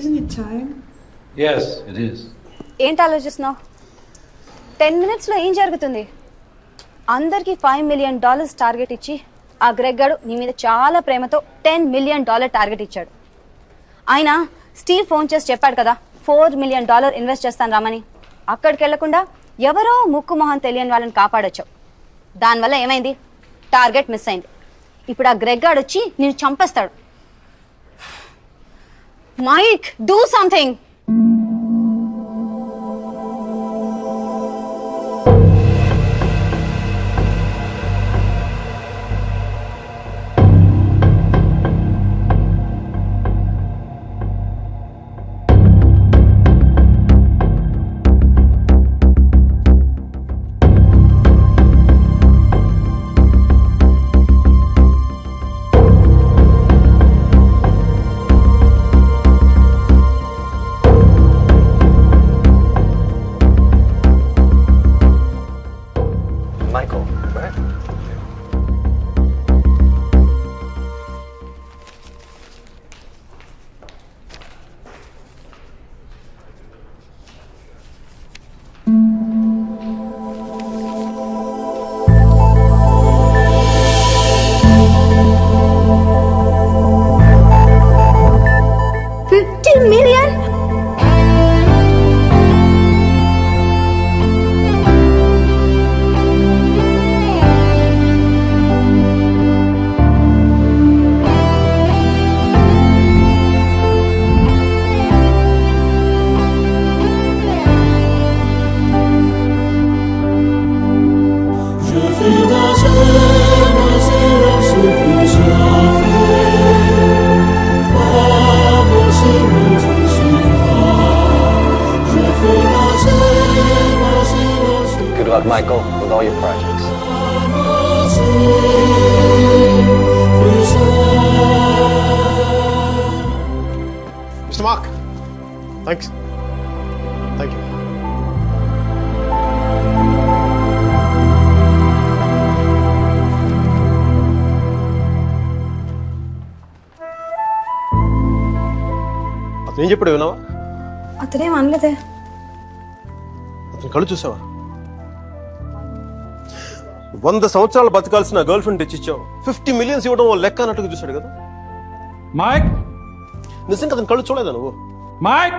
Isn't it time? Yes, it is. ఏంటి ఆలోచిస్తున్నావు? 10 minutesలో ఏం జరుగుతుంది? అందరికి $5 million టార్గెట్ ఇచ్చి ఆ గ్రెగ్ గాడు నీ మీద చాలా ప్రేమతో $10 million టార్గెట్ ఇచ్చాడు. ఆయన స్టీవ్ ఫోన్ చేసి చెప్పాడు కదా $4 million ఇన్వెస్ట్ చేస్తాను రామని. అక్కడికి వెళ్లకుండా ఎవరో ముక్కు మొహం తెలియని వాళ్ళని కాపాడొచ్చావు. దానివల్ల ఏమైంది? టార్గెట్ మిస్ అయింది. ఇప్పుడు ఆ గ్రెగ్ గాడు వచ్చి నేను చంపేస్తాడు. Mike, do something. Michael, right? $50 million? Good luck, Michael, with all your projects. Mr. Mark, thanks. Thank you. అతను ఏం చెప్పాడు విన్నావా? అతనేం అనలేదే. అతని కళ్ళు చూసావా? 100 సంవత్సరాలు బతకాల్సిన గర్ల్ ఫ్రెండ్ తెచ్చిచ్చావు. 50 millions ఇవ్వడం ఓ లెక్క అన్నట్టుగా చూశాడు కదా. Mike? నిజంగా అతని కళ్ళు చూడలేదా నువ్వు? Mike?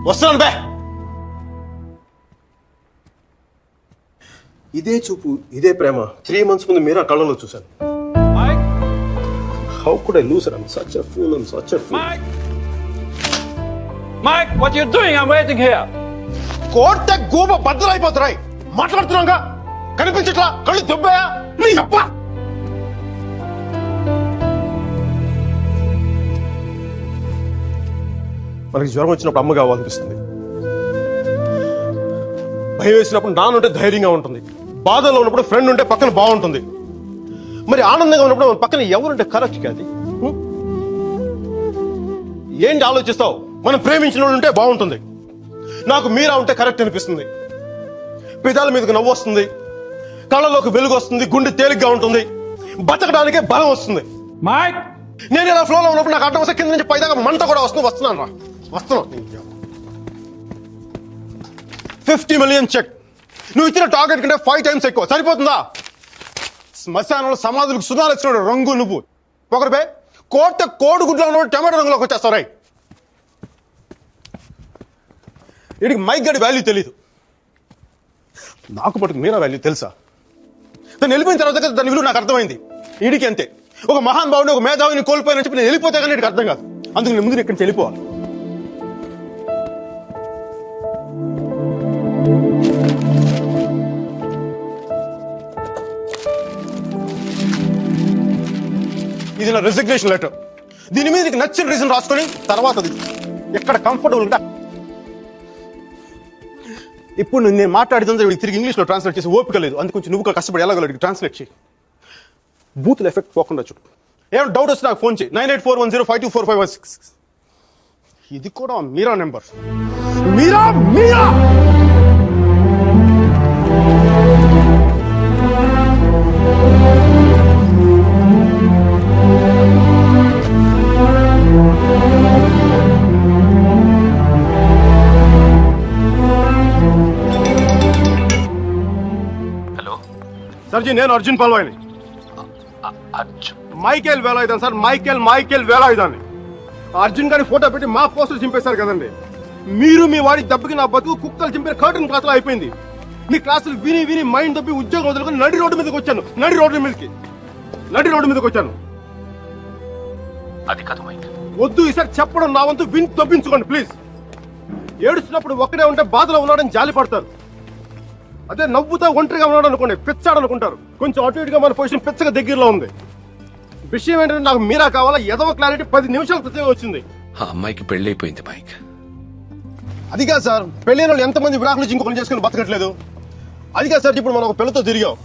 వస్తున్నాను బే. ఇదే చూపు, ఇదే ప్రేమ 3 months ముందు మీరు ఆ కళ్ళలో చూశాను. Mike? How could I lose her? I'm such a fool. I'm such a fool. Mike? Mike, what are you doing? I'm waiting here. కోర్త గోబ బద్దలైపోతున్నాయి. మాట్లాడుతున్నాగా కనిపించట్లా? కళ్ళు దెబ్బయా? నీ అబ్బా. మనకి జ్వరం వచ్చినప్పుడు అమ్మ కావాలనిపిస్తుంది. భయం వేసినప్పుడు నాన్నుంటే ధైర్యంగా ఉంటుంది. బాధలో ఉన్నప్పుడు ఫ్రెండ్ ఉంటే పక్కన బాగుంటుంది. మరి ఆనందంగా ఉన్నప్పుడు మన పక్కన ఎవరుంటే కరెక్ట్ కాదు. ఏంటి ఆలోచిస్తావు? మనం ప్రేమించిన వాళ్ళు ఉంటే బాగుంటుంది. నాకు మీరా ఉంటే కరెక్ట్ అనిపిస్తుంది. పెదాల మీదకి నవ్వు వస్తుంది, కళ్ళలోకి వెలుగు వస్తుంది, గుండె తేలిగ్గా ఉంటుంది, బతకడానికే బలం వస్తుంది. Mike? నేను ఇలా ఫ్లోలో ఉన్నప్పుడు నాకు అడ్డం వస్తే కింద నుంచి పైదాకా మంట కూడా వస్తున్నాను రా. వస్తున్నాను. 50 million చెక్. నువ్వు ఇచ్చిన టార్గెట్ కంటే 5 times ఎక్కువ. సరిపోతుందా? శ్మశానంలో సమాధులకు సునాలు వచ్చిన రంగు నువ్వు. ఒకరిపై కోడిగుడ్లో ఉన్న టమాటో రంగులోకి వచ్చేస్తావు. రై వీడికి మైక్ గడి వాల్యూ తెలీదు. నాకు పట్టుకు మీరా వాల్యూ తెలుసా? తను వెళ్ళిపోయిన తర్వాత కదా దాని విలువ నాకు అర్థమైంది. వీడికి అంతే. ఒక మహాన్ భావుని, ఒక మేధావిని కోల్పోయిన చెప్పి నేను వెళ్ళిపోతే కానీ వీడికి అర్థం కాదు. అందుకు నేను ముందు ఇక్కడి నుంచి వెళ్ళిపోవాలి. ఇది నా రెసిగ్నేషన్ లెటర్. దీని మీద నీకు నచ్చిన రీజన్ రాసుకొని తర్వాత ఎక్కడ కంఫర్టబుల్ గా. ఇప్పుడు నేను మాట్లాడుతుంటే వీడికి తిరిగి ఇంగ్లీష్లో ట్రాన్స్లేట్ చేసి ఓపిక లేదు. అందుకు కొంచెం నువ్వు కష్టపడి ఎలాగో ట్రాన్స్లేట్ చేయి. బూతుల ఎఫెక్ట్ పోకుండా చూడు. ఏమైనా డౌట్ వస్తే నాకు ఫోన్ చేయి. 9841052456. ఇది కూడా మీరా నెంబర్. మీరా మీరా సార్జీ నేను Arjun పల్వాయిని. Michael Velayudham sir, Michael వేలాయుధాన్ని. Arjun గారి ఫోటో పెట్టి మా పోస్టర్ చింపేశారు కదండి. మీరు మీ వాడి దెబ్బకి నా బతుకు కుక్కలు చింపే కర్టన్ క్లాస్ లో అయిపోయింది. మీ క్లాసులు విని విని మైండ్ దబ్బి ఉద్యోగం వదులుకొని నడి రోడ్డు మీదకి వచ్చాను. నడి రోడ్డు మీదకి వచ్చాను. అది కాదు మైక్. వద్దు ఈసారి చెప్పడం నా వంతు విని తప్పించుకోండి ప్లీజ్. ఏడుస్తున్నప్పుడు ఒక్కడే ఉంటే బాధలో ఉన్నాడని జాలి పడతారు. అదే నవ్వుతా ఒంటరిగా ఉన్నాడు అనుకోండి పిచ్చాడనుకుంటారు. కొంచెం అటు ఇటుగా మన పొజిషన్ పిచ్చగా దగ్గరలో ఉంది. విషయం ఏంటంటే నాకు మీరా కావాలా ఎదవ క్లారిటీ 10 నిమిషాల క్రితమే వచ్చింది. ఆ అమ్మాయికి పెళ్ళైపోయింది మైక్. అది కాదు సార్, పెళ్ళైన వాళ్ళు ఎంతమంది విడాకులు ఇంకొకరు చేసుకుని బతకట్లేదు. అది కాదు సార్, ఇప్పుడు మనం ఒక పిల్లతో తిరిగాం.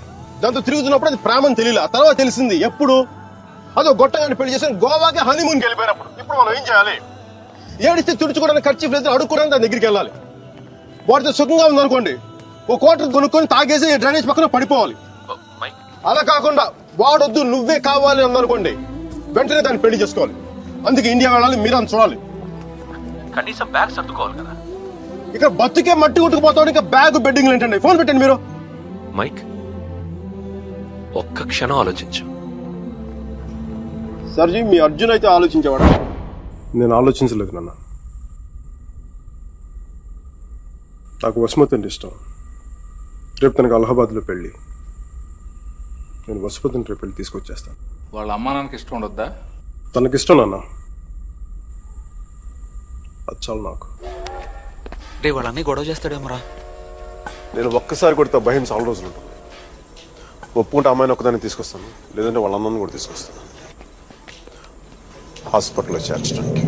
దాంతో తిరుగుతున్నప్పుడు అది ప్రేమని తెలియలే, ఆ తర్వాత తెలిసింది. ఎప్పుడు అదో గొట్టగాని పెళ్లి చేసి గోవాకి హనీమూన్కి వెళ్ళిపోయినప్పుడు. ఇప్పుడు మనం ఏం చేయాలి? ఏడిస్తే తుడుచుకోవడానికి ఖర్చు లేదు, అడుక్కోవడానికి దాని దగ్గరికి వెళ్ళాలి. వాటితో సుఖంగా ఉందనుకోండి, ఓ క్వార్టర్ కొనుక్కొని తాగేసి డ్రైనేజ్ పక్కన పడిపోవాలి. అలా కాకుండా వాడొద్దు నువ్వే కావాలి అందనుకోండి, వెంటనే దాన్ని పెళ్లి చేసుకోవాలి. అందుకే ఇండియా వెళ్ళాలి, మీరు అని చూడాలి. కనీసం బ్యాగ్ సర్దుకోవాలి కదా. ఇక్కడ బతుకే మట్టి కొట్టుకుపోతాడు, ఇంకా బ్యాగ్ బెడ్డింగ్ ఏంటండి? ఫోన్ పెట్టండి మీరు. మైక్ ఒక్క క్షణం ఆలోచించు. సర్జీ మీ అర్జున్ అయితే ఆలోచించేవాడా? నేను ఆలోచించలేదు నాన్న. నాకు వసుమతి అంటే ఇష్టం. రేపు తనకు అలహాబాద్లో పెళ్లి. నేను వసుమతిని రేపు పెళ్లి తీసుకొచ్చేస్తాను. వాళ్ళ అమ్మా నాన్నకి ఇష్టం ఉండొద్దా? తనకిష్టం నాన్న, అది చాలు నాకు. రే వాళ్ళన్నీ గొడవ చేస్తాడేమరా. నేను ఒక్కసారి కొడితే భయం చాలా రోజులు ఉంటుంది. ఒప్పుకుంటే అమ్మాయిని ఒక్కదాన్ని తీసుకొస్తాను, లేదంటే వాళ్ళ అమ్మని కూడా తీసుకొస్తాను హాస్పిటల్లో చేర్చడానికి.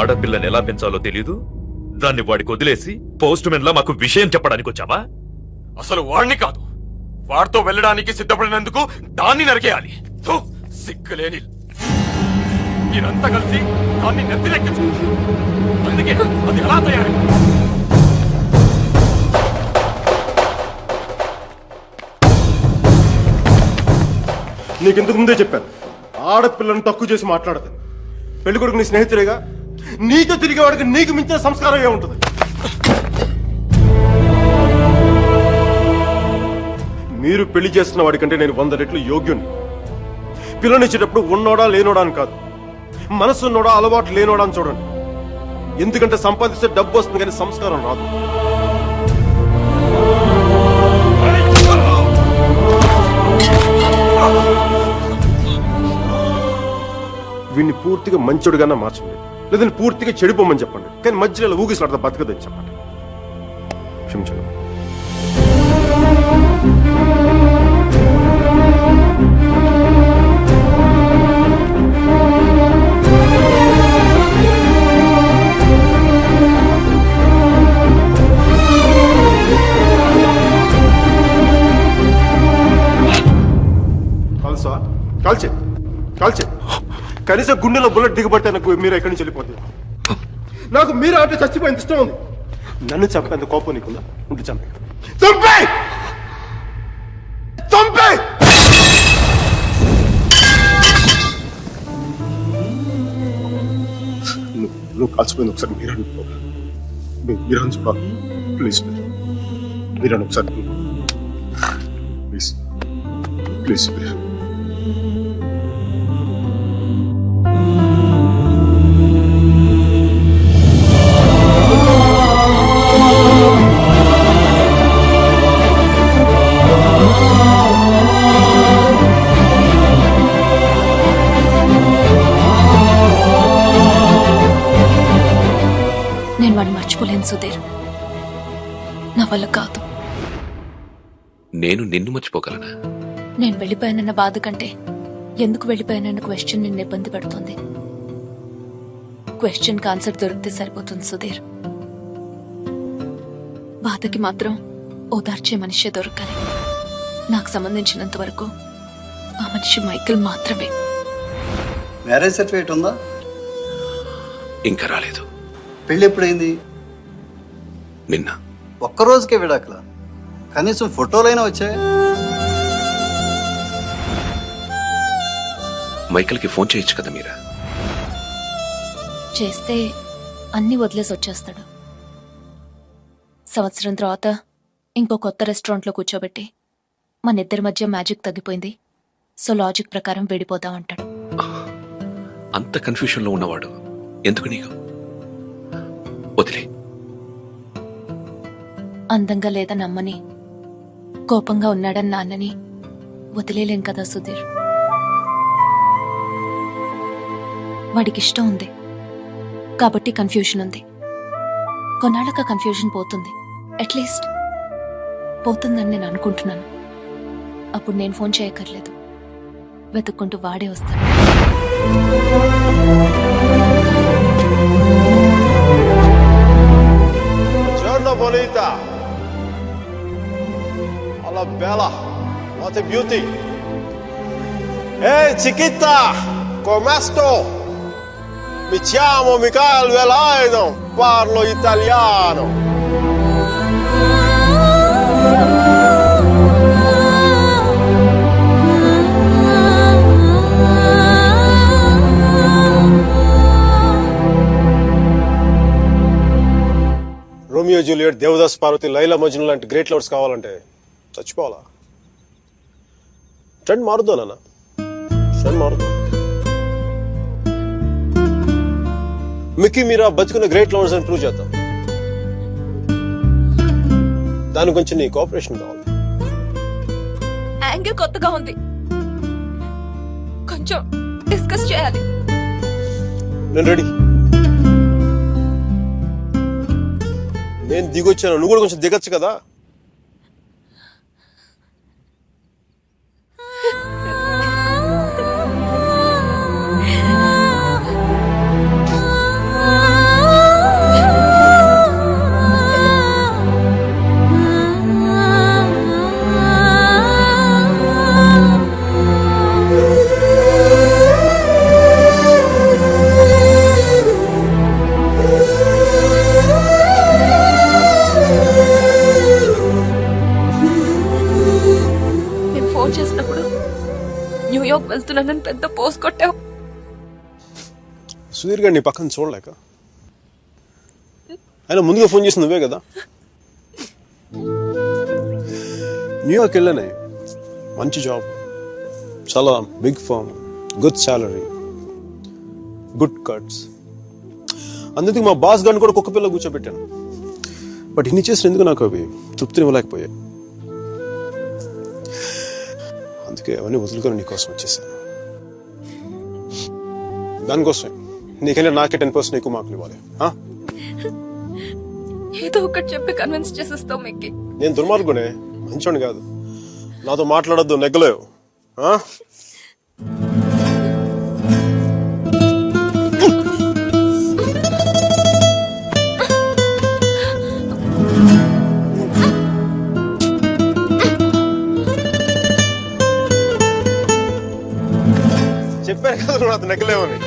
ఆడపిల్లని ఎలా పెంచాలో తెలీదు, దాన్ని వాడికి వదిలేసి పోస్ట్ మెన్ లా మాకు విషయం చెప్పడానికి వచ్చావా? అసలు వాడిని కాదు, వాడితో వెళ్ళడానికి సిద్ధపడినందుకు దాన్ని నరికేయాలి. థు, సిగ్గులేని మీరంతా కలిసి దాన్ని నెత్తిరెక్కించు. అందుకే అది ఎలా తయారు? నీకింతకు ముందే చెప్పాను, ఆడపిల్లను తక్కువ చేసి మాట్లాడదు. పెళ్లి కొడుకు నీ స్నేహితుడిగా, నీతో తిరిగేవాడికి నీకు మించిన సంస్కారం ఏముంటుంది? మీరు పెళ్లి చేస్తున్న వాడికంటే నేను 100 రెట్లు యోగ్యుని. పిల్లనిచ్చేటప్పుడు ఉన్నోడా లేనోడా అని కాదు, మనసు ఉన్నోడా అలవాటు లేనోడా అని చూడండి. ఎందుకంటే సంపాదిస్తే డబ్బు వస్తుంది కానీ సంస్కారం రాదు. వీడిని పూర్తిగా మంచోడుగానే మార్చండి, లేదంటే పూర్తిగా చెడిపోమని చెప్పండి. కానీ మధ్యలో ఊగిసలాడతా బతకదని చెప్పండి. క్షమించండి. కాల్సా కాల్చే కాల్చే కనీసం గుండెలో బుల్లెట్ దిగబడితే నాకు మీరు ఎక్కడి నుంచి వెళ్ళిపోతుంది. నాకు మీరు అంటే చచ్చిపోయింది ఇష్టం ఉంది. నన్ను చంపేంత కోపం నీకుందా? ఉంటే చంపే చంపే చంపే. నువ్వు కాల్చిపోయింది ఒకసారి మీరు అనుకో. మీరు అనుకోవాలి ప్లీజ్. మీరు ఒకసారి ప్లీజ్ ప్లీజ్ ప్లీజ్. నేను వాడిని మర్చిపోలేను సుధీర్, నా వల్ల కాదు. నేను నిన్ను మర్చిపోగలనా? నేను వెళ్ళిపోయానన్న బాధ కంటే ఎందుకు వెళ్ళిపోయానన్న క్వశ్చన్ నిన్ను ఇబ్బంది పెడుతుంది. క్వశ్చన్ ఆన్సర్ దొరికితే సరిపోతుంది సుధీర్. బాధకి మాత్రం ఓదార్చే మనిషే దొరకాలి. నాకు సంబంధించినంత వరకు ఆ మనిషి మైకేల్ మాత్రమే. మ్యారేజ్ సర్టిఫికేట్ ఉందా? ఇంకా రాలేదు. పెళ్ళి ఎప్పుడైంది? నిన్న. ఒక్కరోజుకే విడాకులా? కనీసం ఫోటోలైనా వచ్చాయి? మైకేల్కి ఫోన్ చేయొచ్చు కదా మీరా? చేస్తే అన్ని వదిలేసి వచ్చేస్తాడు. సంవత్సరం తర్వాత ఇంకో కొత్త రెస్టారెంట్లో కూర్చోబెట్టి మన ఇద్దరి మధ్య మ్యాజిక్ తగ్గిపోయింది, సో లాజిక్ ప్రకారం విడిపోదాం అంటాడు. అంత కన్ఫ్యూషన్ లో ఉన్నవాడు ఎందుకు నీకు? వదిలే. అందంగా లేదని అమ్మని, కోపంగా ఉన్నాడని నాన్నని వదిలేలేం కదా సుధీర్. వాడికి ఇష్టం ఉంది కాబట్టి కన్ఫ్యూషన్ ఉంది. కొన్నాళ్ళక కన్ఫ్యూషన్ పోతుంది, అట్లీస్ట్ పోతుందని నేను అనుకుంటున్నాను. అప్పుడు నేను ఫోన్ చేయక్కర్లేదు, వెతుక్కుంటూ వాడే వస్తాడు. Giorno bonita. Alla bella. What a beauty. Ehi chiquita, come sto? Mi chiamo Michael Velaino, parlo italiano. Romeo Juliet, Devdas Parvati, Laila Majnu లాంటి గ్రేట్ లవర్స్ కావాలంటే చచ్చిపోవాలా? ట్రెండ్ మారుద్దా నాన్న, ట్రెండ్ మారుద్దా. మిక్కీ మీరా బతుకున్న గ్రేట్ లవర్స్ అని ప్రూవ్ చేద్దాం. దాని గురించి నీ కోఆపరేషన్ కావాలి. యాంగిల్ కొత్తగా ఉంది, కొంచెం డిస్కస్ చేయాలి. నేను రెడీ. నేను దిగొచ్చాను, నువ్వు కూడా కొంచెం దిగచ్చు కదా. న్యూయార్క్ వెళ్తున్నానని పెద్ద పోస్ట్ కొట్టావు. సుధీర్ గారు నీ పక్కన చూడలేక, ఆయన ముందుగా ఫోన్ చేసి నువ్వే కదా. న్యూయార్క్ వెళ్ళానే మంచి జాబ్, చాలా big firm, good salary, good cuts. అందుకే మా బాస్ గారిని కూడా కుక్క పిల్ల కూర్చోబెట్టాను. బట్ ఇన్ని చేసిన ఎందుకు నాకు అవి తృప్తిని ఇవ్వలేకపోయాయి. అందుకే అవన్నీ వదులుకొని నీకోసం వచ్చేసాను. దానికోసమే నీకైనా నాకే 10% ఎక్కువ మార్కులు ఇవ్వాలి. ఏదో ఒకటి చెప్పి కన్విన్స్ చేసేస్తావు మిక్కి. నేను దుర్మార్గునే, మంచోని కాదు. నాతో మాట్లాడొద్దు, నెగ్గలేవు. చెప్పాను కదా నాతో నెగ్గలేవని.